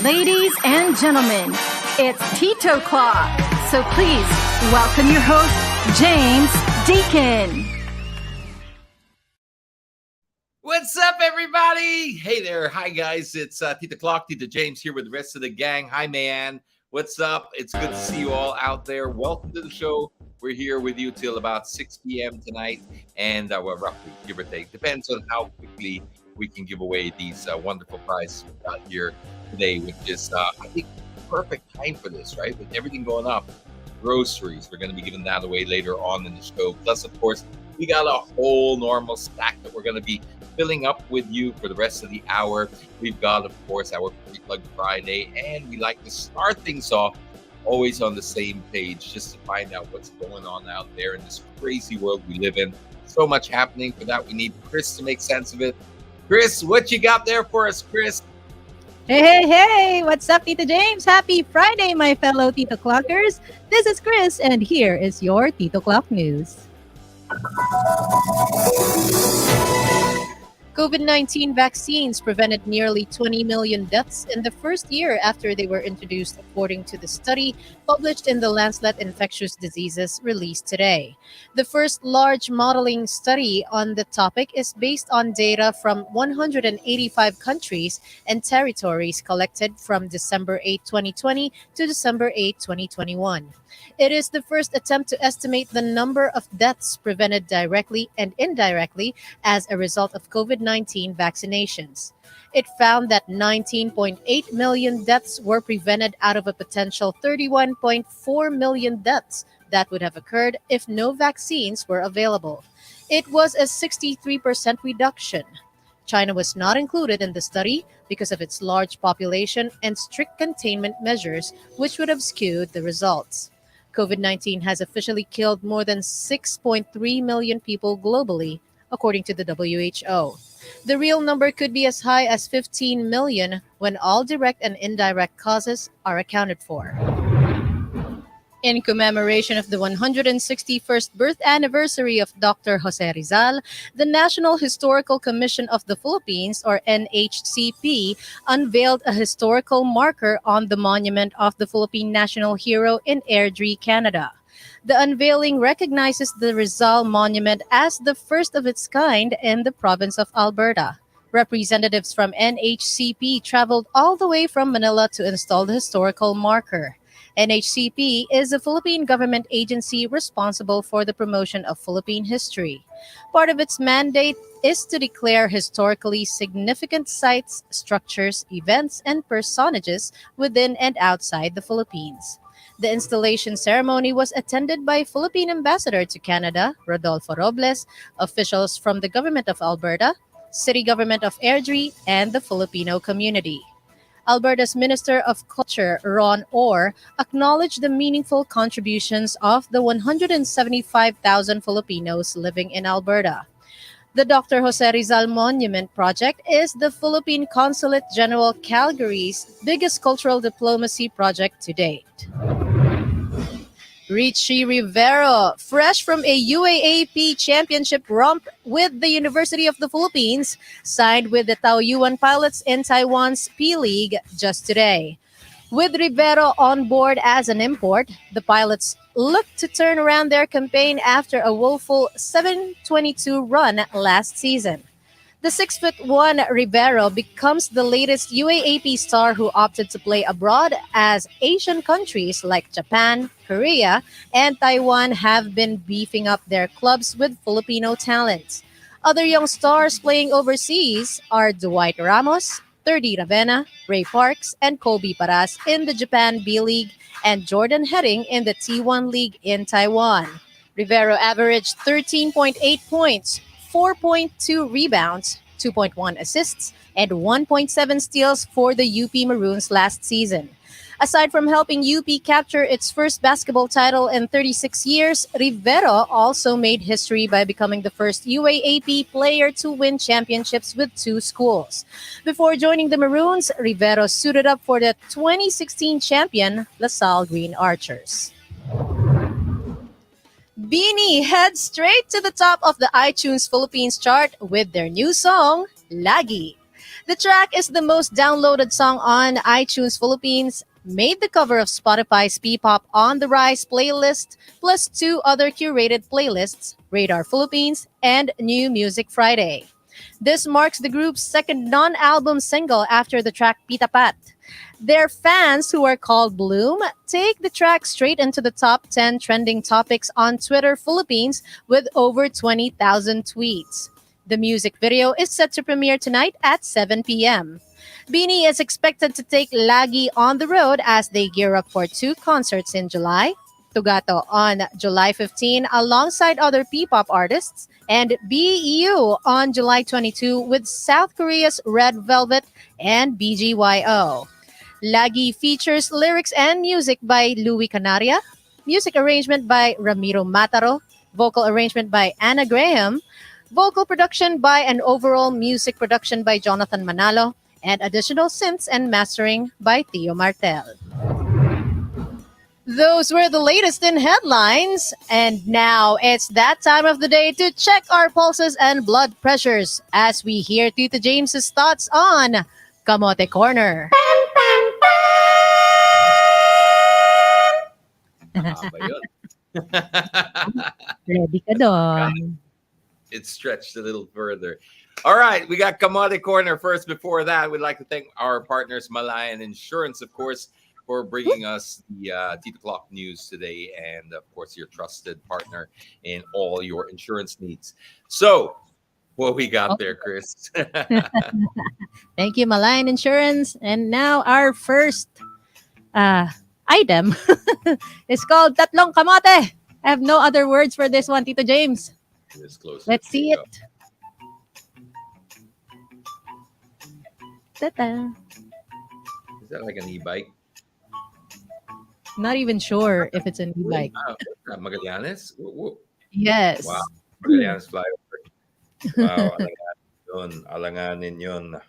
Ladies and gentlemen, it's Titoclock. So please welcome your host, James Deacon. What's up, everybody? Hey there. Hi, guys. It's Titoclock, Tito James here with the rest of the gang. Hi, man. What's up? It's good to see you all out there. Welcome to the show. We're here with you till about 6 p.m. tonight, and well, roughly, give or take. Depends on how quickly we can give away these wonderful prizes we've got here today, which is, I think, perfect time for this, right? With everything going up, groceries, we're going to be giving that away later on in the show. Plus, of course, we got a whole normal stack that we're going to be filling up with you for the rest of the hour. We've got, of course, our Pre-Plug Friday, and we like to start things off always on the same page just to find out what's going on out there in this crazy world we live in. So much happening. For that, we need Chris to make sense of it. Chris, what you got there for us, Chris? Hey! What's up, Tito James? Happy Friday, my fellow Tito Clockers. This is Chris, and here is your Tito Clock News. COVID-19 vaccines prevented nearly 20 million deaths in the first year after they were introduced, according to the study published in the Lancet Infectious Diseases released today. The first large modeling study on the topic is based on data from 185 countries and territories collected from December 8, 2020 to December 8, 2021. It is the first attempt to estimate the number of deaths prevented directly and indirectly as a result of COVID-19 vaccinations. It found that 19.8 million deaths were prevented out of a potential 31.4 million deaths that would have occurred if no vaccines were available. It was a 63% reduction. China was not included in the study because of its large population and strict containment measures, which would have skewed the results. COVID-19 has officially killed more than 6.3 million people globally, according to the WHO. The real number could be as high as 15 million when all direct and indirect causes are accounted for. In commemoration of the 161st birth anniversary of Dr. Jose Rizal, the National Historical Commission of the Philippines, or NHCP, unveiled a historical marker on the monument of the Philippine national hero in Airdrie, Canada. The unveiling recognizes the Rizal Monument as the first of its kind in the province of Alberta. Representatives from NHCP traveled all the way from Manila to install the historical marker. NHCP is a Philippine government agency responsible for the promotion of Philippine history. Part of its mandate is to declare historically significant sites, structures, events, and personages within and outside the Philippines. The installation ceremony was attended by Philippine Ambassador to Canada, Rodolfo Robles, officials from the Government of Alberta, City Government of Airdrie, and the Filipino community. Alberta's Minister of Culture, Ron Orr, acknowledged the meaningful contributions of the 175,000 Filipinos living in Alberta. The Dr. Jose Rizal Monument Project is the Philippine Consulate General Calgary's biggest cultural diplomacy project to date. Richie Rivero, fresh from a UAAP championship romp with the University of the Philippines, signed with the Taoyuan Pilots in Taiwan's P-League just today. With Rivero on board as an import, the Pilots look to turn around their campaign after a woeful 7-22 run last season. The 6'1" Rivero becomes the latest UAAP star who opted to play abroad, as Asian countries like Japan, Korea, and Taiwan have been beefing up their clubs with Filipino talent. Other young stars playing overseas are Dwight Ramos, Thirdy Ravena, Ray Parks, and Kobe Paras in the Japan B-League, and Jordan Herring in the T1 League in Taiwan. Rivero averaged 13.8 points, 4.2 rebounds, 2.1 assists, and 1.7 steals for the UP Maroons last season. Aside from helping UP capture its first basketball title in 36 years, Rivero also made history by becoming the first UAAP player to win championships with two schools. Before joining the Maroons, Rivero suited up for the 2016 champion LaSalle Green Archers. Beanie heads straight to the top of the iTunes Philippines chart with their new song, Lagi. The track is the most downloaded song on iTunes Philippines, made the cover of Spotify's P-Pop on the Rise playlist, plus two other curated playlists, Radar Philippines and New Music Friday. This marks the group's second non-album single after the track Pita Pat. Their fans, who are called Bloom, take the track straight into the top 10 trending topics on Twitter Philippines with over 20,000 tweets. The music video is set to premiere tonight at 7 p.m. Beanie is expected to take Lagi on the road as they gear up for two concerts in July. Tugato on July 15 alongside other P-pop artists, and BEU on July 22 with South Korea's Red Velvet and BGYO. Lagi features lyrics and music by Louis Canaria, music arrangement by Ramiro Mataro, vocal arrangement by Anna Graham, vocal production by and overall music production by Jonathan Manalo, and additional synths and mastering by Theo Martel. Those were the latest in headlines, and now it's that time of the day to check our pulses and blood pressures as we hear Tita James's thoughts on Kamote Corner. Ba yun? Ready ka doon. It stretched a little further. All right, we got Kamote Corner first. Before that, we'd like to thank our partners, Malayan Insurance, of course, for bringing us the Titoclock news today, and of course, your trusted partner in all your insurance needs. So, what we got there, Chris? Thank you, Malayan Insurance. And now our first item is called Tatlong Kamote. I have no other words for this one, Tito James. Let's see it. Ta-ta. Is that like an e-bike? Not even sure if it's an e-bike. Magallanes? Yes. Wow. Magallanes flyover. Wow. Alanganin yun.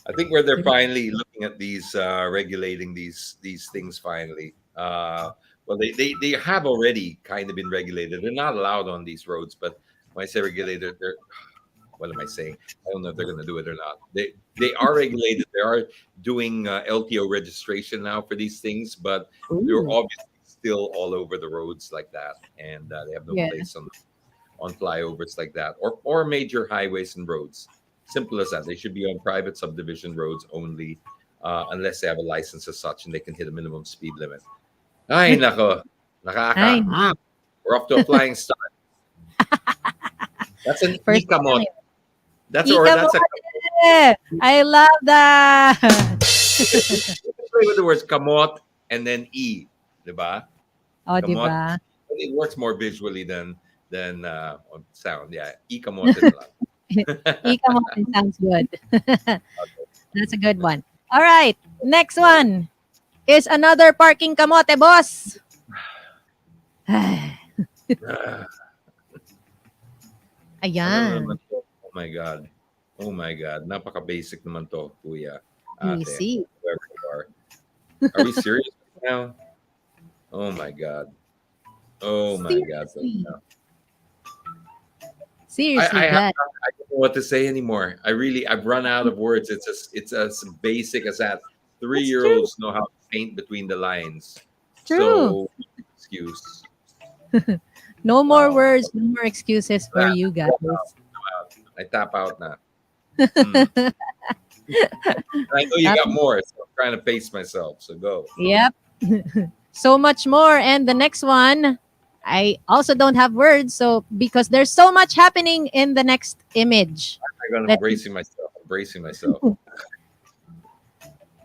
I think where they're finally looking at these, regulating these things finally. Well, they have already kind of been regulated. They're not allowed on these roads, but when I say regulated, they're, what am I saying? I don't know if they're going to do it or not. They are regulated. They are doing LTO registration now for these things, but they're obviously still all over the roads like that, and they have no place on flyovers like that, or major highways and roads. Simple as that. They should be on private subdivision roads only, unless they have a license as such and they can hit a minimum speed limit. Ay, nako. We're off to a flying start. That's an e-kamot. That's a I love that. Play with the words kamot and then e, diba? Oh, diba? It works more visually than on sound. Yeah, e-kamot lang. E-kamot sounds good. That's a good one. All right, next one is another parking kamote, boss. Ayan. Oh my God. Oh my God. Napaka-basic naman to, kuya. We see. Whoever you are. Are we serious now? Oh my God. Oh my God. Seriously, I don't know what to say anymore. I've run out of words. It's as basic as that. 3-year-olds know how to paint between the lines. True. So, excuse. No more words, no more excuses for you guys. I tap out now. I know you got more, so I'm trying to pace myself. So go. Yep. So much more. And the next one, I also don't have words. So because there's so much happening in the next image. I'm bracing myself.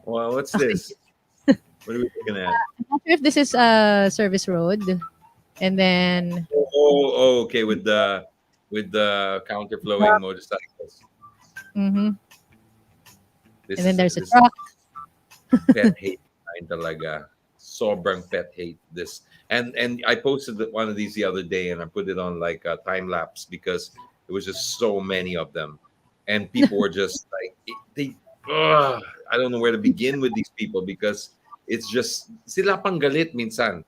Well, what's this? What are we looking at? I'm not sure if this is a service road. And then okay, with the counterflowing motorcycles. And then there's a truck. Pet hate talaga. Sobrang pet hate this. And I posted one of these the other day, and I put it on like a time lapse because it was just so many of them, and people were just like I don't know where to begin with these people because it's just sila pang galit minsan.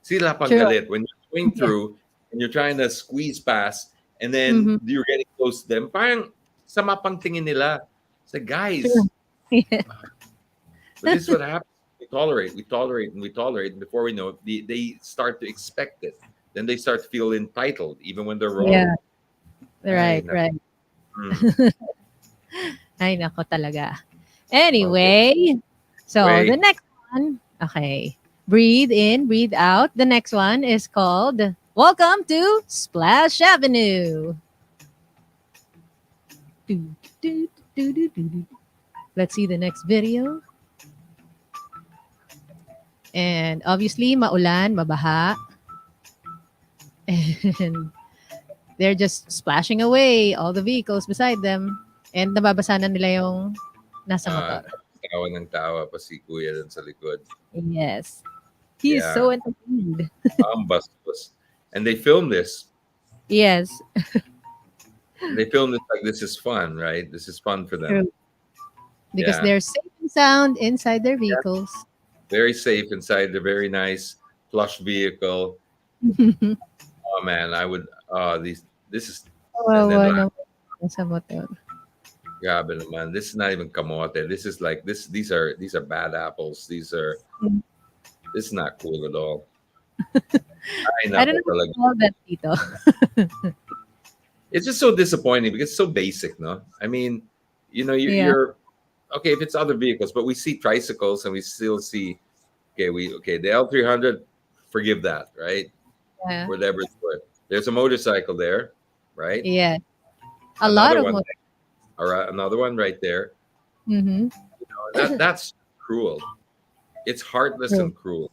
Sila pang galit when you're going through and you're trying to squeeze past, and then you're getting close to them. Parang sama pang tingin nila. It's like, guys, True. Yeah. but this is what happens. We tolerate, and before we know it, they start to expect it. Then they start to feel entitled, even when they're Yeah. wrong. Ay, Right, nak- right. mm, Ay, nako talaga. okay, Anyway, so the wait. next one, okay. Breathe in, breathe out. The next one is called Welcome to Splash Avenue. Do, do, do, do, do, do. Let's see the next video. And obviously, maulan, mabaha. And they're just splashing away all the vehicles beside them. And nababasa na nila yung nasa Ah, motor. tawa ng tawa pa si Kuya dun sa likod. Yes. He's Yeah, so entertained. bastos. And they filmed this. Yes. They filmed it like this is fun, right? This is fun for them. True. Because Yeah, they're safe and sound inside their vehicles. very safe inside the very nice plush vehicle. Oh man, I would. These. This is. And then Kawawa naman sa motor. grabe naman. This is not even kamote. This is like this. These are bad apples. These are. Mm. This is not cool at all. Ay, I don't nako know what to talaga. call that, Tito. It's just so disappointing because it's so basic, no? I mean, Yeah. you're okay if it's other vehicles, but we see tricycles and we still see the L300. Forgive that, right? Yeah. Whatever it's worth. There's a motorcycle there, right? Yeah. A lot Another of one, motor. all right, another one right there. Mm-hmm. That's cruel. It's heartless True. and cruel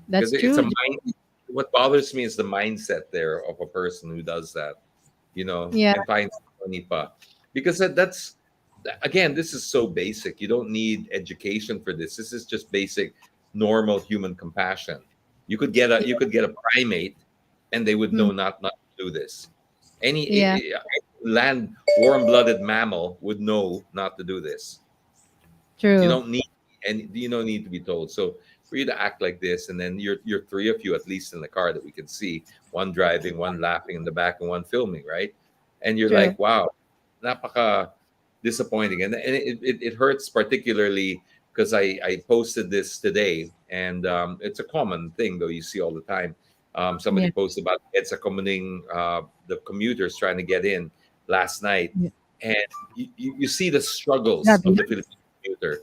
That's because it's a true. mind. What bothers me is the mindset there of a person who does that, Yeah. and finds money pa. Because that's again, this is so basic. You don't need education for this. This is just basic, normal human compassion. You could get a primate, and they would Mm. know not to do this. Any Yeah. land warm-blooded mammal would know not to do this. You True. don't need and you don't need to be told. So for you to act like this, and then you're three of you at least in the car that we can see, one driving, one laughing in the back, and one filming, right? And you're True. like, wow, napaka disappointing, and it hurts particularly because I posted this today, and it's a common thing though you see all the time. Somebody Yeah. posted about it's a commoning the commuters trying to get in last night, Yeah. and you see the struggles Grabe of na. the Filipino commuter.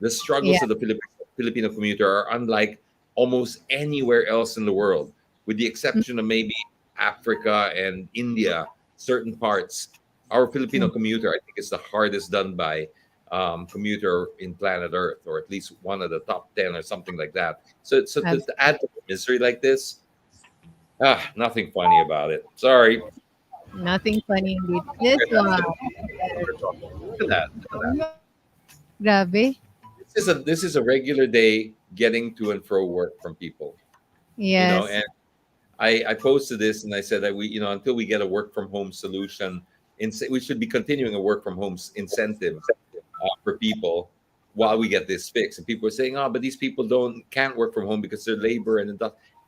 The Yeah. struggles of the Filipino commuter are unlike almost anywhere else in the world, with the Mm. exception of maybe Africa and India, certain parts. Our Filipino Mm. commuter, I think, is the hardest done by commuter in planet Earth, or at least one of the top 10 or something like that. So to add to the misery like this, nothing funny about it. Sorry. Nothing funny indeed. This one. Look at that. Look at that. Grabe. This is a regular day getting to and fro work from people. Yes. And I posted this and I said that until we get a work from home solution, we should be continuing a work from home incentive for people while we get this fixed. And people are saying, oh, but these people can't work from home because they're labor and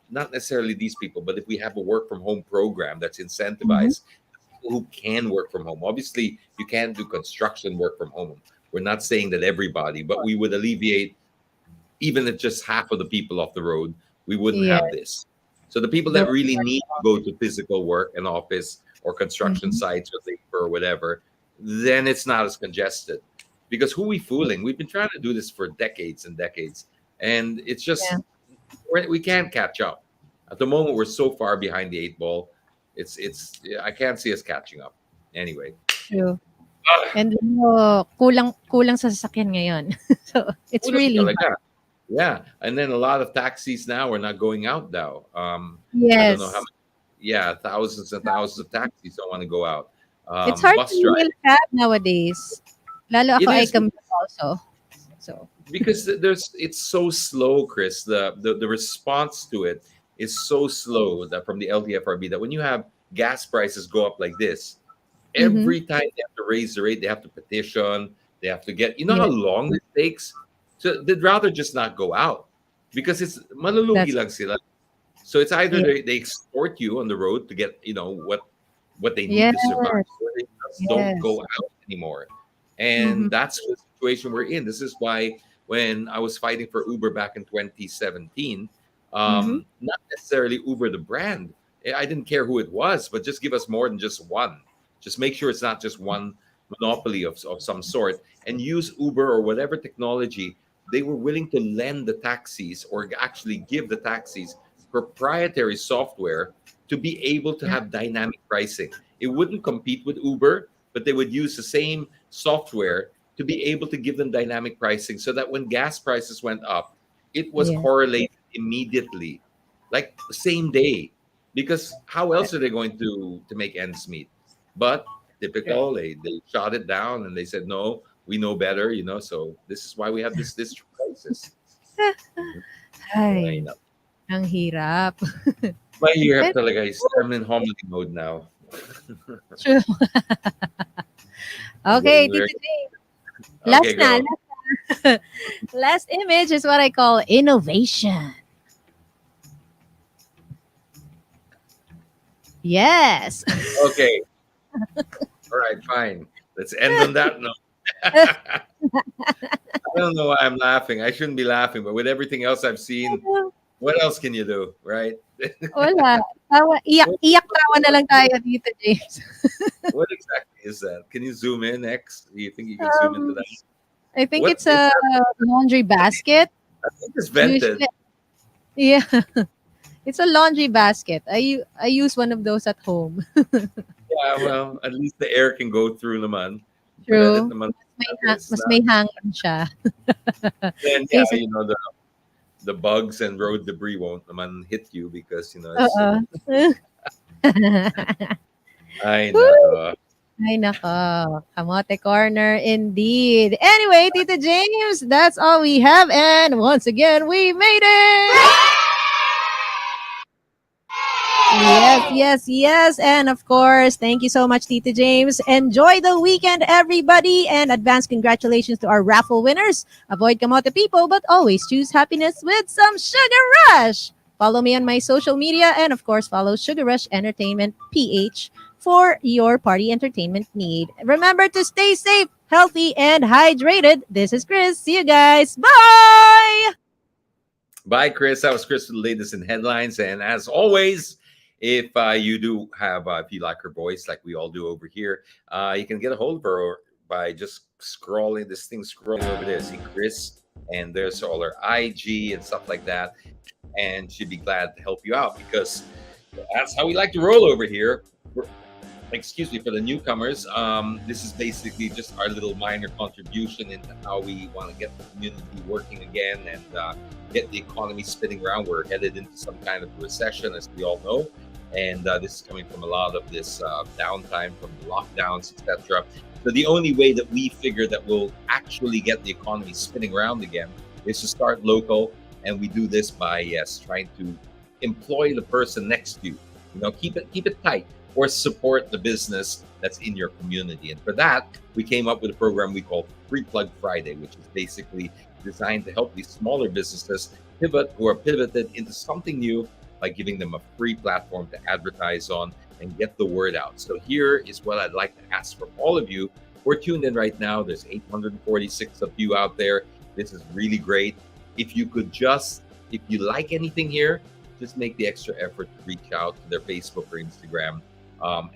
not necessarily these people, but if we have a work from home program that's Mhm. incentivized people who can work from home. Obviously, you can't do construction work from home. We're not saying that everybody, but we would alleviate even if just half of the people off the road, we wouldn't Yeah. have this. So the people The that really need to go to physical work and office or construction Mhm. sites or labor or whatever, then it's not as congested. Because who we fooling? We've been trying to do this for decades and decades, and it's Yeah. just we can't catch up. At the moment, we're so far behind the eight ball. I can't see us catching up. Anyway, True. ah, And kulang sa sasakyan ngayon. So, it's kulang really bad. talaga. Yeah, and then a lot of taxis now are not going out now. I don't know how Yes. many. Yeah, thousands and thousands of taxis don't want to go out. It's hard to Bus drive. hail cab nowadays. Lalo It ako ay is commute also. So, because it's so slow, Chris. The response to it is so slow that from the LTFRB that when you have gas prices go up like this, mhm. every time they have to raise the rate, they have to petition, they have to get. You know how Yeah, long this takes. So they'd rather just not go out because it's malulugi that's lang sila. So it's either yeah. they extort you on the road to get what they need Yes. to survive, or they just don't Yes. go out anymore. Mm-hmm. And that's the situation we're in. This is why when I was fighting for Uber back in 2017, Mm-hmm. not necessarily Uber the brand. I didn't care who it was, but just give us more than just one. Just make sure it's not just one monopoly of some sort, and use Uber or whatever technology. They were willing to lend the taxis or actually give the taxis proprietary software to be able to Yeah. have dynamic pricing. It wouldn't compete with Uber, but they would use the same software to be able to give them dynamic pricing so that when gas prices went up, it was Yeah. correlated immediately, like the same day. Because how else are they going to make ends meet? But Right. typical, they shot it down and they said, no, we know better, so this is why we have this crisis. Ay, Ay, nako. ang hirap. Mahirap Pero talaga guys. I'm in homily mode now. true. I'm Okay, getting very Tito J. okay. Last na. Go. Last image is what I call innovation. Yes. Okay. All right. Fine. Let's end on that note. I don't know why I'm laughing. I shouldn't be laughing, but with everything else I've seen, what else can you do, right? Wala. Tawa, iyak, what, iyak tawa na lang tayo, Tito James. what exactly is that? Can you zoom in, X? Do you think you can zoom into Um, that? I think What it's is a that? laundry basket. I think it's vented. Usually, yeah, it's a laundry basket. I use one of those at home. Yeah, well, at least the air can go through naman. Prevented True. naman. It's Mas not. may hangin siya. Then yeah, Kaysa, the bugs and road debris won't naman hit you because it's oo. ay Woo! nako. Ay, nako. Kamote corner indeed. Anyway, Tita James, that's all we have. And once again, we made it! Yes, yes, yes. And of course, thank you so much, Tita James. Enjoy the weekend, everybody. And advance congratulations to our raffle winners. Avoid kamote people, but always choose happiness with some Sugar Rush. Follow me on my social media. And of course, follow Sugar Rush Entertainment PH for your party entertainment need. Remember to stay safe, healthy, and hydrated. This is Chris. See you guys. Bye. Bye, Chris. That was Chris with the latest in headlines. And as always, if you do have, if you like her voice, like we all do over here, you can get a hold of her by just scrolling this thing, scrolling over there. See Chris, and there's all her IG and stuff like that. And she'd be glad to help you out because that's how we like to roll over here. Excuse me, for the newcomers, this is basically just our little minor contribution into how we want to get the community working again and get the economy spinning around. We're headed into some kind of recession, as we all know, and this is coming from a lot of this downtime from the lockdowns, etc. So the only way that we figure that we'll actually get the economy spinning around again is to start local, and we do this by trying to employ the person next to you. Keep it tight or support the business that's in your community. And for that, we came up with a program we call Free Plug Friday, which is basically designed to help these smaller businesses pivot who are pivoted into something new by giving them a free platform to advertise on and get the word out. So here is what I'd like to ask from all of you. We're tuned in right now. There's 846 of you out there. This is really great. If you like anything here, just make the extra effort to reach out to their Facebook or Instagram.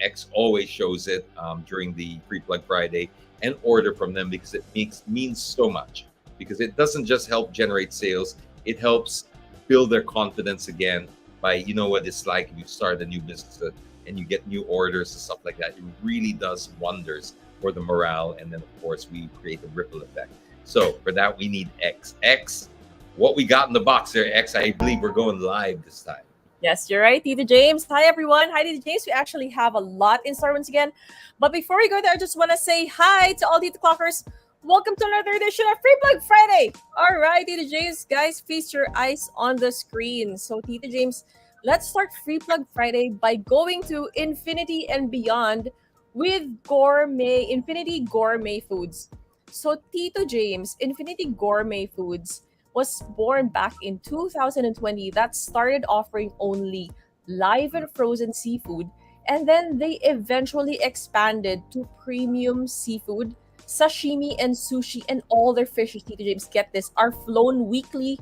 X always shows it during the Free Plug Friday and order from them because it means so much. Because it doesn't just help generate sales, it helps build their confidence again by, what it's like if you start a new business and you get new orders and stuff like that. It really does wonders for the morale. And then, of course, we create a ripple effect. So for that, we need X. X, what we got in the box there, X, I believe we're going live this time. Yes, you're right, Tito James. Hi, everyone. Hi, Tito James. We actually have a lot in store once again. But before we go there, I just want to say hi to all Tito Clockers. Welcome to another edition of Free Plug Friday. All right, Tito James, guys, feast your eyes on the screen. So, Tito James, let's start Free Plug Friday by going to Infinity and Beyond with Infinity Gourmet Foods. So, Tito James, Infinity Gourmet Foods was born back in 2020 that started offering only live and frozen seafood, and then they eventually expanded to premium seafood sashimi and sushi and all their fishes, Tito James, get this, are flown weekly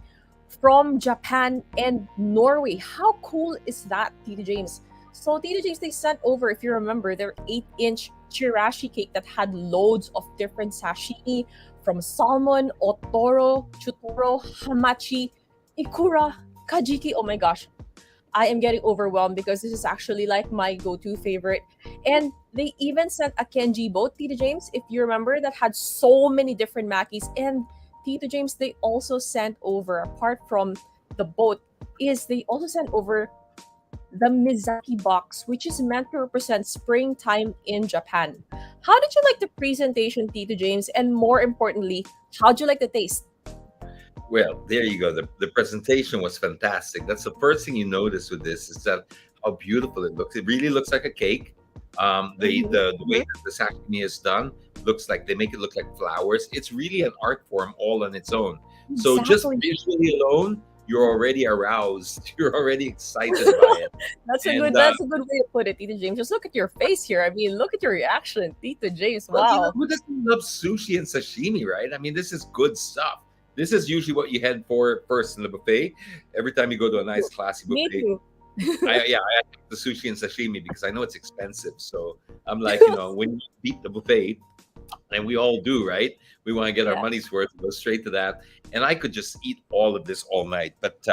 from Japan and Norway. How cool is that, Tito James? So, Tito James, they sent over, if you remember, their 8-inch chirashi cake that had loads of different sashimi from salmon, otoro, chutoro, hamachi, ikura, kajiki. Oh my gosh, I am getting overwhelmed because this is actually like my go-to favorite. And they even sent a Kenji boat, Tito James, if you remember, that had so many different makis. And Tito James, they also sent over, apart from the boat, is they also sent over the Mizaki box, which is meant to represent springtime in Japan. How did you like the presentation, Tito James? And more importantly, how did you like the taste? Well, there you go. The presentation was fantastic. That's the first thing you notice with this is that how beautiful it looks. It really looks like a cake. The way that the sashimi is done looks like they make it look like flowers. It's really an art form all on its own. So just Exactly. visually alone, you're already aroused. You're already excited by it. And That's a good way to put it, Tito James. Just look at your face here. I mean, look at your reaction, Tito James. well, Wow. who doesn't love sushi and sashimi, right? I mean, this is good stuff. This is usually what you head for first in the buffet. Every time you go to a nice classy Me buffet, too. I have the sushi and sashimi because I know it's expensive. So I'm like, when you beat the buffet, and we all do, right? We want to get our Yeah. money's worth, go straight to that. And I could just eat all of this all night. But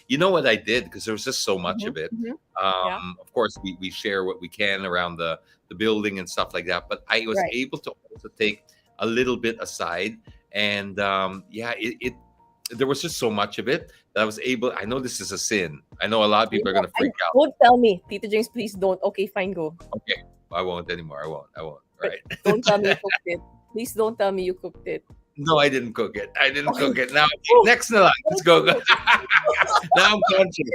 you know what I did? Because there was just so much Mhm, of it. mhm. Yeah. Of course, we share what we can around the building and stuff like that. But I was Right. able to also take a little bit aside. And there was just so much of it that I was able. I know this is a sin. I know a lot of You people are know, going to freak out. don't tell me, Tito James. Please don't. Okay, fine, go. Okay, I won't anymore. I won't. But Right. don't tell me you cooked it. Please don't tell me you cooked it. No, I didn't cook it. I didn't Okay. cook it. Now, Oh, next na lang. Let's go. okay. Now I'm conscious.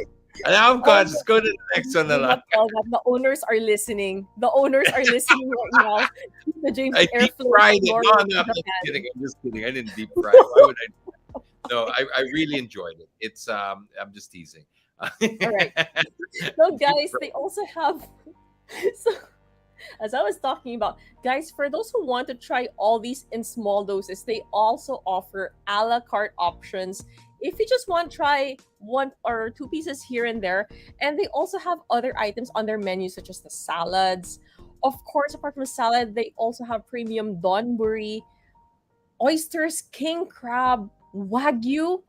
Now I'm Um, conscious. Go to the next one na do lang. not tell that. The owners are listening. The owners are listening right now. Tito James I deep airflow fried from it. Norway No, to no, I'm just Japan. kidding. I'm just kidding. I didn't deep fry it. Why would I? No, I really enjoyed it. It's I'm just teasing. All right. So, Deep guys, fried. they also have. So, as I was talking about, guys, for those who want to try all these in small doses, they also offer a la carte options. If you just want to try one or two pieces here and there, and they also have other items on their menu, such as the salads. Of course, apart from salad, they also have premium donburi, oysters, king crab, wagyu,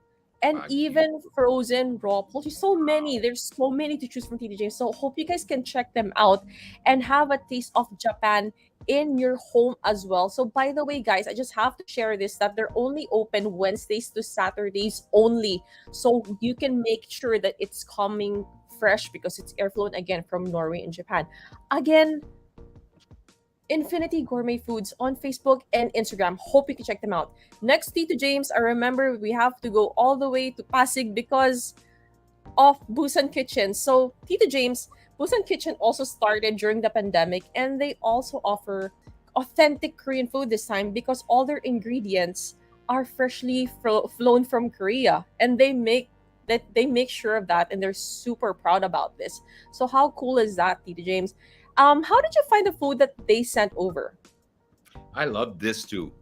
and Wagyu. even frozen raw poultry. So many. Wow. There's so many to choose from, TD James. So hope you guys can check them out and have a taste of Japan in your home as well. So by the way, guys, I just have to share this that they're only open Wednesdays to Saturdays only. So you can make sure that it's coming fresh because it's airflown again from Norway and Japan. Again, Infinity Gourmet Foods on Facebook and Instagram. Hope you can check them out. Next, Tito James, I remember we have to go all the way to Pasig because of Busan Kitchen. So, Tito James, Busan Kitchen also started during the pandemic and they also offer authentic Korean food this time because all their ingredients are freshly flown from Korea and they make sure of that and they're super proud about this. So how cool is that, Tito James? How did you find the food that they sent over? I love this too.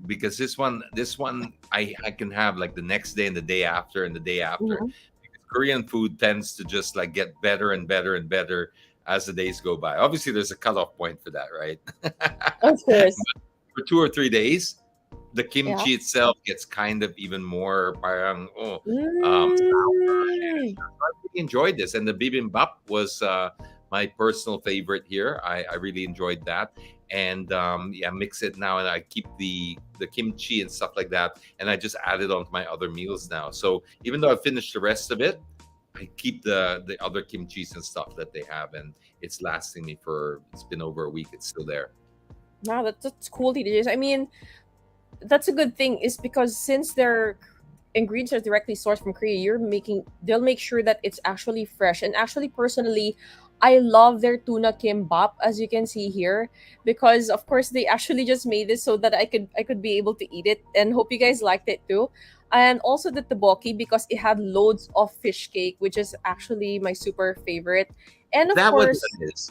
Because this one I can have like the next day and the day after and the day after. Mhm. Because Korean food tends to just like get better and better and better as the days go by. Obviously, there's a cutoff point for that, right? Of course. For 2 or 3 days, the Yeah. kimchi itself gets kind of even more parang sour. Mm. I really enjoyed this, and the bibimbap was my personal favorite here. I really enjoyed that, and yeah, mix it now, and I keep the kimchi and stuff like that, and I just add it onto my other meals now. So even though I finished the rest of it, I keep the other kimchis and stuff that they have, and it's lasting me for it's been over a week. It's still there. Wow, that's cool, TDJs. I mean, that's a good thing is because since their ingredients are directly sourced from Korea, they'll make sure that it's actually fresh. And actually, personally, I love their tuna kimbap, as you can see here, because of course they actually just made this so that I could be able to eat it, and hope you guys liked it too. And also the tteokbokki because it had loads of fish cake, which is actually my super favorite. And Is of that what course, that is?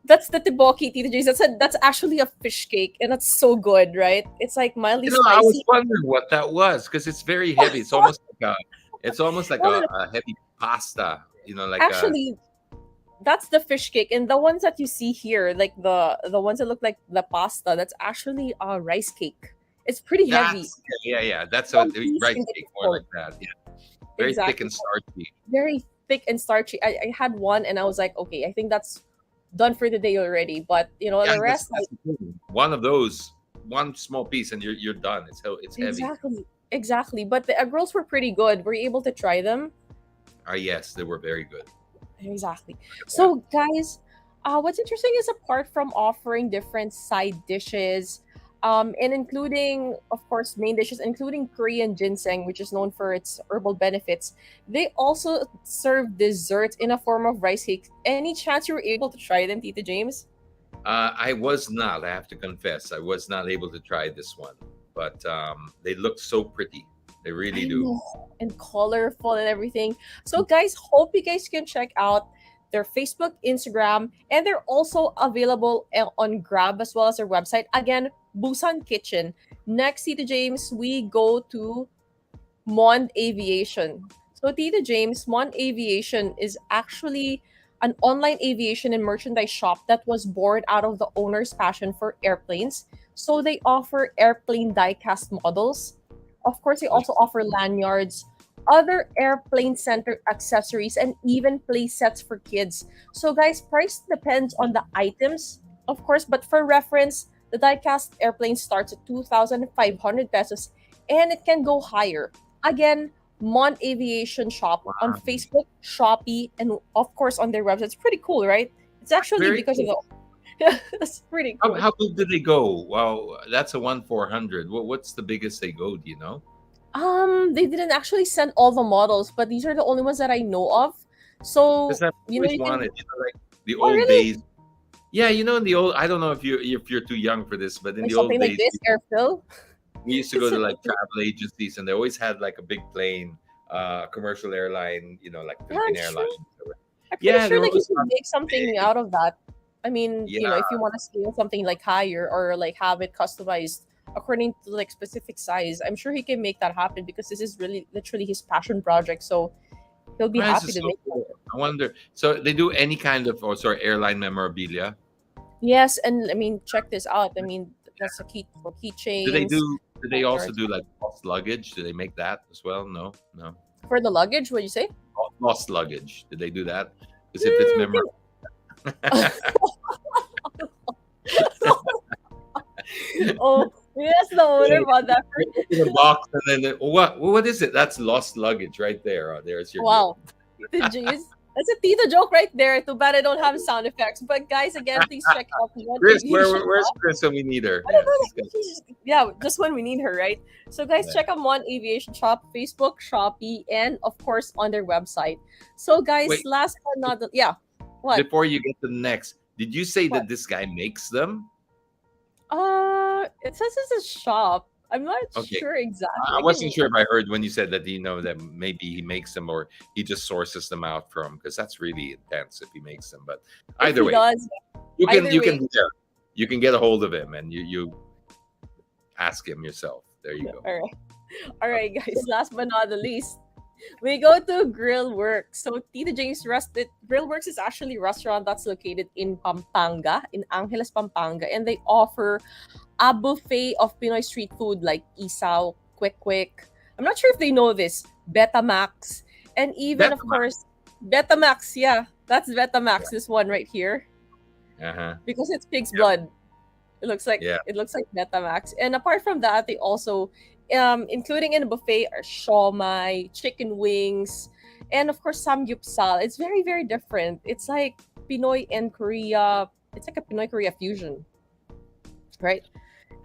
That's the teboki, Tita James. That's actually a fish cake, and that's so good, right? It's like mildly I was spicy. wondering what that was because it's very heavy. It's almost like No, no, no. a heavy pasta. Like a Actually, that's the fish cake, and the ones that you see here, like the ones that look like the pasta, that's actually a rice cake. It's pretty heavy. that's yeah. That's what One piece rice in the cake, more bowl. like that. Yeah, very thick Exactly. and starchy. Very thick and starchy. I had one, and I was like, okay, I think that's done for the day already. But Yeah, the that's rest, that's the thing. One of those, one small piece, and you're done. It's heavy. exactly, exactly. But the egg rolls were pretty good. Were you able to try them? Ah, yes, they were very good. Exactly. Yeah. So, guys, what's interesting is apart from offering different side dishes, and including, of course, main dishes, including Korean ginseng, which is known for its herbal benefits, they also serve desserts in a form of rice cake. Any chance you were able to try them, Tita James? I was not. I have to confess, I was not able to try this one, but they look so pretty. They really I do. know, and colorful and everything. So, guys, hope you guys can check out their Facebook, Instagram, and they're also available on Grab as well as their website. Again, Busan Kitchen. Next, Tita James, we go to Mon Aviation. So, Tita James, Mon Aviation is actually an online aviation and merchandise shop that was born out of the owner's passion for airplanes. So, they offer airplane die-cast models. Of course, they also offer lanyards, other airplane center accessories, and even play sets for kids. So, guys, price depends on the items, of course, but for reference, the die-cast airplane starts at 2,500 pesos and it can go higher. Again, Mon Aviation Shop on Wow. Facebook, Shopee, and of course on their website. It's pretty cool, right? It's actually Very because of cool. the. That's pretty How, cool. how big do they go? Wow, that's a 1/400. What's the biggest they go? Do you know? They didn't actually send all the models, but these are the only ones that I know of. Because So I've always you can. wanted, like the Oh, old really? days. Yeah, in the old. I don't know if you're too young for this, but in Like the old something like days, this, airfill. we used to go to like travel agencies, and they always had like a big plane, commercial airline, like Yeah, Philippine I'm Airlines. sure. I'm pretty Yeah, they sure were like you always could make something big. out of that. I mean, Yeah, if you want to scale something like higher or like have it customized according to like specific size, I'm sure he can make that happen because this is really literally his passion project. So he'll be this happy is to so make that. cool. I wonder. So they do any kind of, or sorry, airline memorabilia. Yes, and I mean, check this out. I mean, that's a key for Do they keychains, do? Do they also lanyards. do like lost luggage? Do they make that as well? No, no. For the luggage, what you say? Lost luggage. Do they do that? Because if it's Mm, memorable, oh, yes, the owner bought that for. in a box, and then what is it? That's lost luggage right there. Oh, there's your gift. Wow. Did you use? That's a Tita joke right there. Too bad I don't have sound effects. But guys, again, please check out One Chris, Aviation where's Shop. Chris when we need her? I Yeah, don't know. she's got. Yeah, just when we need her, right? So, guys, Yeah. check out One Aviation Shop, Facebook, Shopee, and of course on their website. So, guys, Wait, last but not the yeah, what? before you get to the next, did you say What? that this guy makes them? It says it's a shop. I'm not Okay. sure exactly. I I can. wasn't sure if I heard when you said that, that maybe he makes them or he just sources them out from, because that's really intense if he makes them. But If either he way, does, you can either you way. can yeah, you can get a hold of him and you ask him yourself. There you go. All right. All right, guys. Last but not the least, we go to Grill Works. So Tita James Grill Works is actually a restaurant that's located in Pampanga, in Angeles, Pampanga, and they offer a buffet of Pinoy street food like isaw, quick quick. I'm not sure if they know this, Betamax, and even That of course Betamax. Yeah, that's Betamax. This one right here uh-huh. because it's pig's Yep. blood. Yeah. It looks like Betamax. And apart from that, they also including in the buffet are shawmai, chicken wings, and of course samgyeopsal. It's very very different. It's like Pinoy and Korea. It's like a Pinoy Korea fusion, right?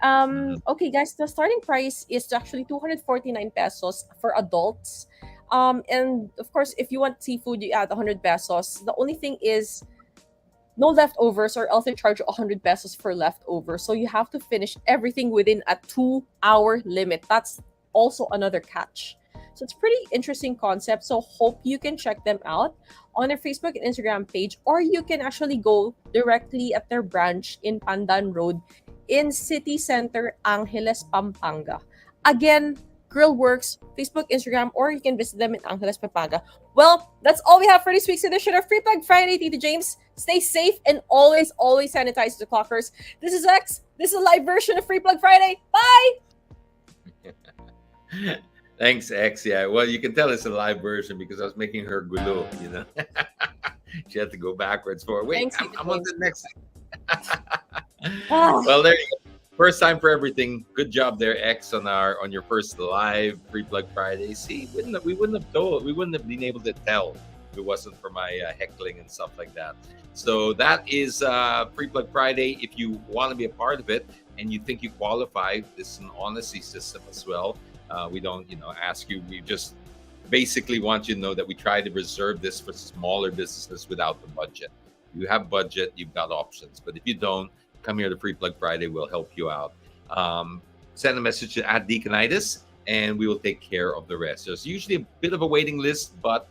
Mhm. Okay, guys, the starting price is actually 249 pesos for adults. And of course, if you want seafood, you add 100 pesos. The only thing is no leftovers, or else they charge you 100 pesos for leftovers. So you have to finish everything within a 2-hour limit. That's also another catch. So it's pretty interesting concept. So hope you can check them out on their Facebook and Instagram page, or you can actually go directly at their branch in Pandan Road in City Center, Angeles, Pampanga. Again, Grill Works, Facebook, Instagram, or you can visit them in Angeles, Pampanga. Well, that's all we have for this week's edition of Free Plug Friday. Tito James, stay safe and always, always sanitize the clockers. This is X. This is a live version of Free Plug Friday. Bye! Thanks, X. Yeah, well, you can tell it's a live version because I was making her gulo, She had to go backwards for, wait, Thanks, I'm on the next thing. Ah. Well, there you go. First time for everything. Good job there, X, on your first live Free Plug Friday. See, we wouldn't have been able to tell if it wasn't for my heckling and stuff like that. So that is Free Plug Friday. If you want to be a part of it and you think you qualify, this is an honesty system as well. We don't, ask you. We just basically want you to know that we try to reserve this for smaller businesses without the budget. If you have budget, you've got options. But if you don't, come here to Free Plug Friday. We'll help you out. Send a message to @Deaconitis, and we will take care of the rest. There's usually a bit of a waiting list, but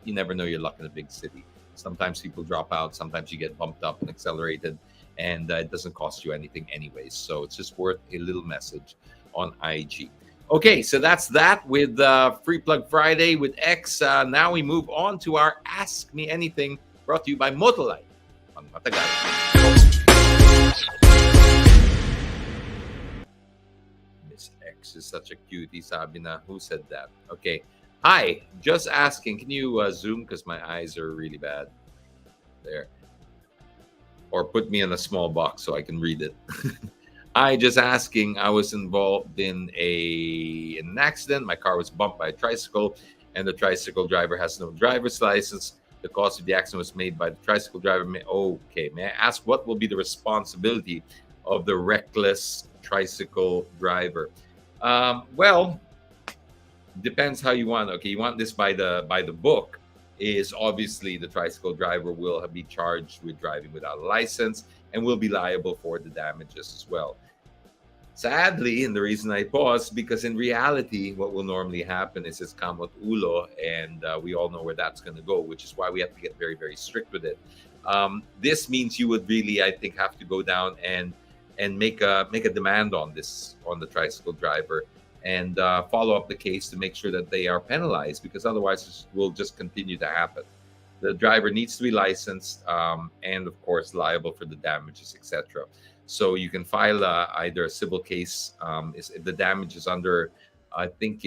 you never know your luck in a big city. Sometimes people drop out. Sometimes you get bumped up and accelerated, and it doesn't cost you anything anyways. So it's just worth a little message on IG. Okay, so that's that with Free Plug Friday with X. Now we move on to our Ask Me Anything, brought to you by Motolight. Ang matagal. Miss X is such a cutie, sabi na. Who said that? Okay. Hi, just asking. Can you zoom? Because my eyes are really bad. There. Or put me in a small box so I can read it. I just asking. I was involved in an accident. My car was bumped by a tricycle, and the tricycle driver has no driver's license. The cause of the accident was made by the tricycle driver. May I ask what will be the responsibility of the reckless tricycle driver? Well, depends how you want. Okay, you want this by the book. Is obviously the tricycle driver will be charged with driving without a license and will be liable for the damages as well. Sadly, and the reason I paused, because in reality, what will normally happen is it's kamot ulo, and we all know where that's going to go, which is why we have to get very, very strict with it. This means you would really, I think, have to go down and make a demand on the tricycle driver and follow up the case to make sure that they are penalized, because otherwise it will just continue to happen. The driver needs to be licensed and, of course, liable for the damages, etc. So you can file either a civil case if the damage is under, I think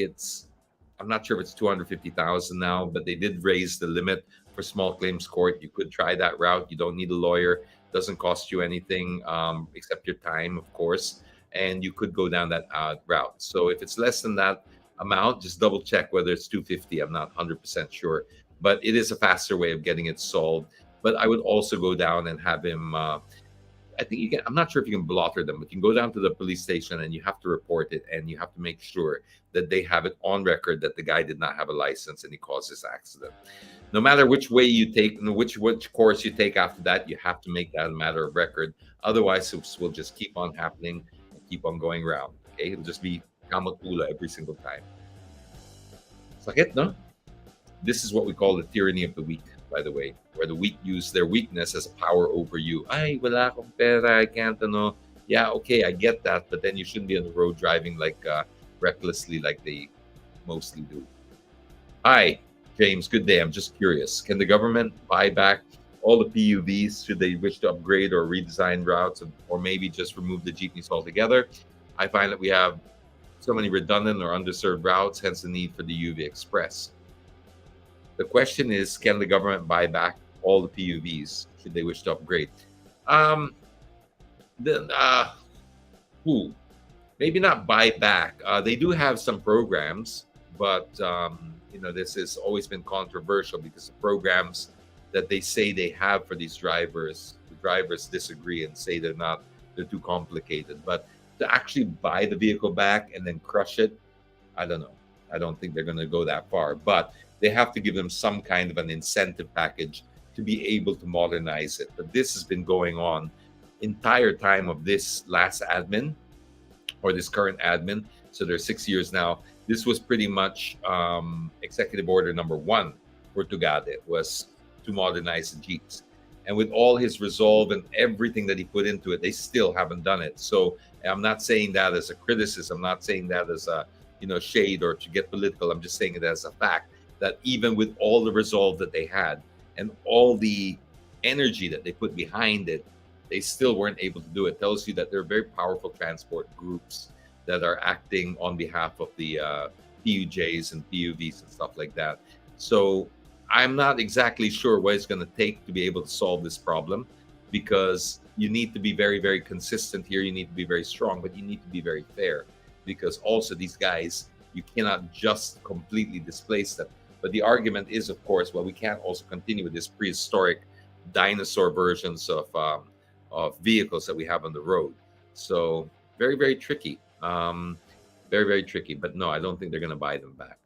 I'm not sure if it's 250,000 now, but they did raise the limit for small claims court. You could try that route. You don't need a lawyer. Doesn't cost you anything except your time, of course. And you could go down that route. So if it's less than that amount, just double check whether it's 250. I'm not 100% sure, but it is a faster way of getting it solved. But I would also go down and have him. I think you can. I'm not sure if you can blotter them, but you can go down to the police station and you have to report it, and you have to make sure that they have it on record that the guy did not have a license and he caused this accident. No matter which way you take, which course you take after that, you have to make that a matter of record. Otherwise, this will just keep on happening. Keep on going around. Okay, it'll just be kamatula every single time. Sakit, no? This is what we call the tyranny of the weak, by the way, where the weak use their weakness as a power over you. Ay, wala akong pera, I can't, ano. Yeah, okay, I get that, but then you shouldn't be on the road driving like recklessly like they mostly do. Hi, James, good day. I'm just curious. Can the government buy back all the PUVs should they wish to upgrade or redesign routes, or maybe just remove the jeepneys altogether? I find that we have so many redundant or underserved routes, hence the need for the UV Express. The question is, can the government buy back all the PUVs should they wish to upgrade? Maybe not buy back. They do have some programs, but this has always been controversial because the programs that they say they have for these drivers, the drivers disagree and say they're too complicated. But to actually buy the vehicle back and then crush it, I don't know. I don't think they're going to go that far. But they have to give them some kind of an incentive package to be able to modernize it. But this has been going on entire time of this last admin. or this current admin. So they're 6 years now. This was pretty much executive order number one for Tugade, was to modernize the jeeps. And with all his resolve and everything that he put into it, they still haven't done it. So I'm not saying that as a criticism. I'm not saying that as a shade or to get political. I'm just saying it as a fact that even with all the resolve that they had and all the energy that they put behind it, they still weren't able to do it. Tells you that there are very powerful transport groups that are acting on behalf of the PUJs and PUVs and stuff like that. So I'm not exactly sure what it's going to take to be able to solve this problem, because you need to be very, very consistent here. You need to be very strong, but you need to be very fair, because also these guys, you cannot just completely displace them. But the argument is, of course, well, we can't also continue with this prehistoric dinosaur versions of vehicles that we have on the road. So very, very tricky. Very, very tricky. But no, I don't think they're going to buy them back.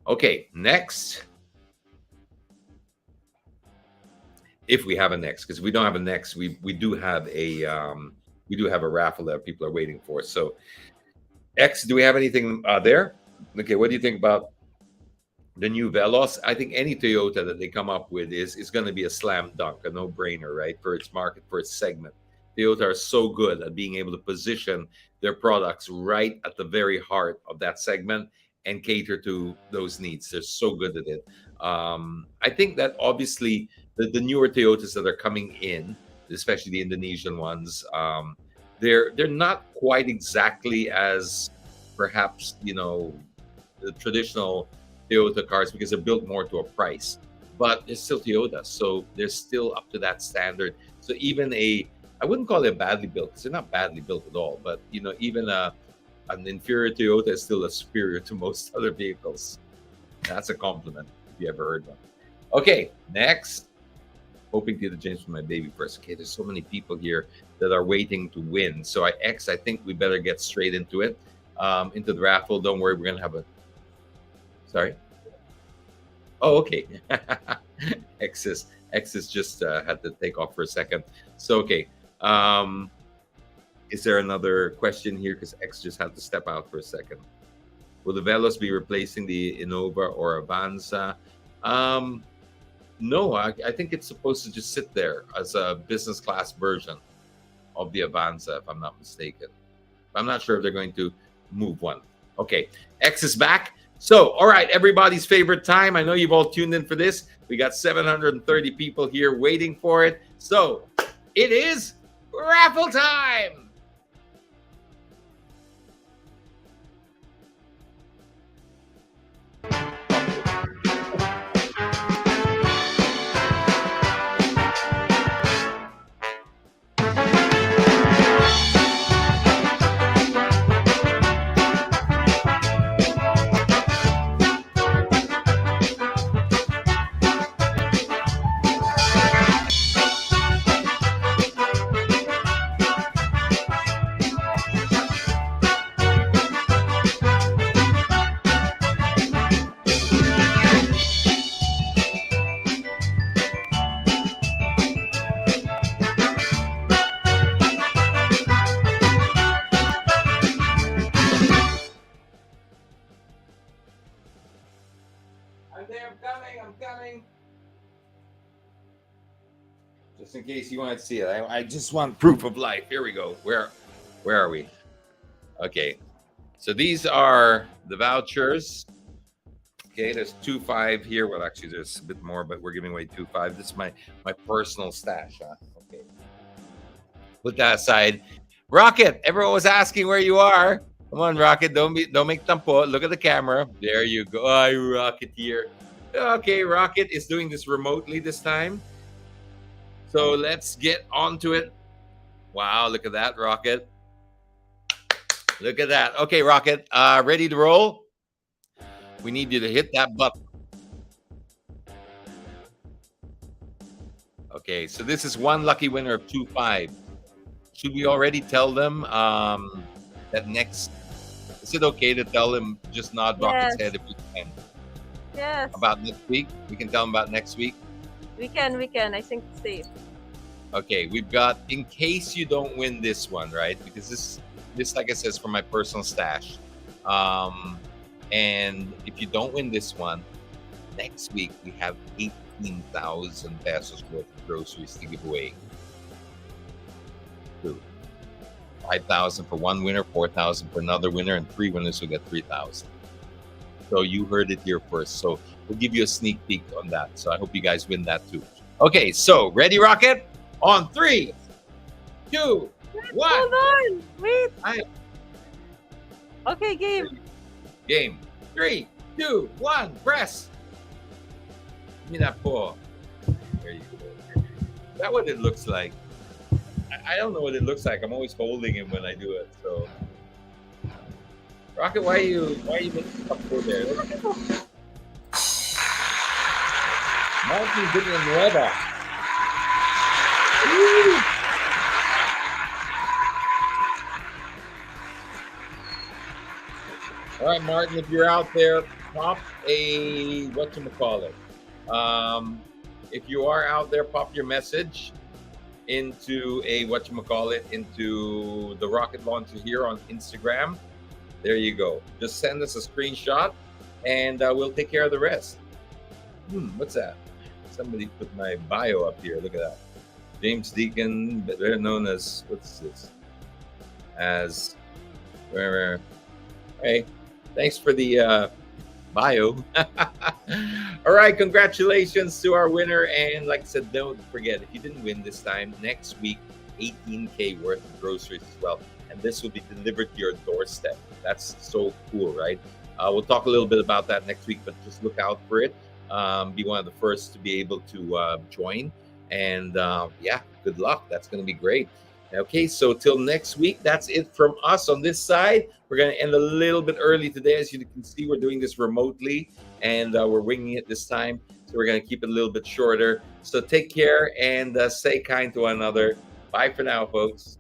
Okay, next. If we have a next, because we don't have a next, we do have a raffle that people are waiting for. So, X, do we have anything there? Okay, what do you think about the new Veloz? I think any Toyota that they come up with is going to be a slam dunk, a no-brainer, right? For its market, for its segment. Toyota are so good at being able to position their products right at the very heart of that segment and cater to those needs. They're so good at it. I think that obviously the newer Toyotas that are coming in, especially the Indonesian ones, they're not quite exactly as perhaps the traditional Toyota cars, because they're built more to a price, but they're still Toyota, so they're still up to that standard. So even I wouldn't call it badly built, because they're not badly built at all, but even an inferior Toyota is still a superior to most other vehicles. That's a compliment, if you ever heard one. Okay, next. Hoping to the James for my baby first. Okay, there's so many people here that are waiting to win. So I think we better get straight into it, into the raffle. Don't worry, we're gonna have a. Sorry. Oh, okay. X's just had to take off for a second. So okay. Is there another question here? Because X just had to step out for a second. Will the Veloz be replacing the Innova or Avanza? No, I think it's supposed to just sit there as a business class version of the Avanza, if I'm not mistaken. I'm not sure if they're going to move one. Okay, X is back. So, all right, everybody's favorite time. I know you've all tuned in for this. We got 730 people here waiting for it. So, it is raffle time. I'm coming. Just in case you want to see it. I just want proof of life. Here we go. Where are we? Okay. So these are the vouchers. Okay, there's 2.5 here. Well, actually, there's a bit more, but we're giving away 2.5. This is my personal stash. Huh? Okay. Put that aside. Rocket, everyone was asking where you are. Come on, Rocket. Don't make tampo. Look at the camera. There you go. Hi, Rocket here. Okay, Rocket is doing this remotely this time. So let's get onto it. Wow, look at that, Rocket. Look at that. Okay, Rocket, ready to roll? We need you to hit that button. Okay, so this is one lucky winner of 2.5. Should we already tell them that next? Is it okay to tell them, just nod Rocket's head if we can? Yes. About next week? We can tell them about next week? We can. I think it's safe. Okay, we've got, in case you don't win this one, right? Because this like I says, for my personal stash. And if you don't win this one, next week we have 18,000 pesos worth of groceries to give away. 5,000 for one winner, 4,000 for another winner, and 3 winners will get 3,000. So you heard it here first. So we'll give you a sneak peek on that. So I hope you guys win that too. Okay, so ready, Rocket? On 3, 2, 1. Hold on. Wait. Hi. Okay, game. Game. 3, 2, 1. Press. Give me that ball. There you go. Is that what it looks like? I don't know what it looks like. I'm always holding him when I do it. So, Rocket, why are you making stuff go there? Martin Villanueva. All right, Martin, if you're out there, pop a whatchamacallit. If you are out there, pop your message into a into the rocket launcher here on Instagram. There you go. Just send us a screenshot and we'll take care of the rest. What's that? Somebody put my bio up here. Look at that. James Deacon, better known as, what's this? As, where? Hey, thanks for the bio. All right, congratulations to our winner. And like I said, don't forget, if you didn't win this time, next week, 18K worth of groceries as well. And this will be delivered to your doorstep. That's so cool, right? We'll talk a little bit about that next week, but just look out for it. Be one of the first to be able to join. And yeah, good luck. That's going to be great. Okay, so till next week, that's it from us on this side. We're going to end a little bit early today. As you can see, we're doing this remotely, and we're winging it this time. So we're going to keep it a little bit shorter. So take care and stay kind to one another. Bye for now, folks.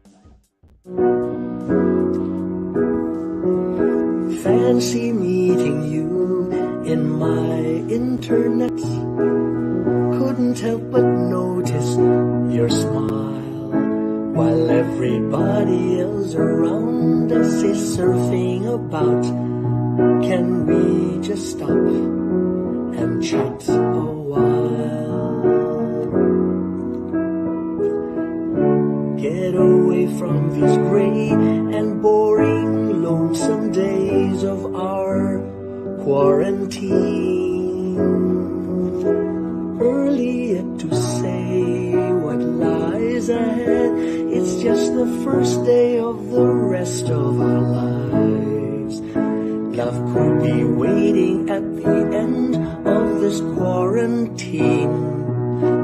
Fancy meeting you in my internet. Couldn't help but notice your smile, while everybody else around us is surfing about. Can we just stop and chat a while? Get away from these gray and boring, lonesome days of our quarantine. Early yet to say what lies ahead. It's just the first day of the rest of our lives. Love could be waiting at the end of this quarantine.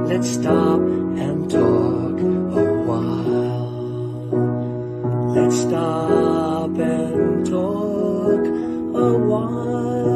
Let's stop and talk a while. Let's stop and talk a while.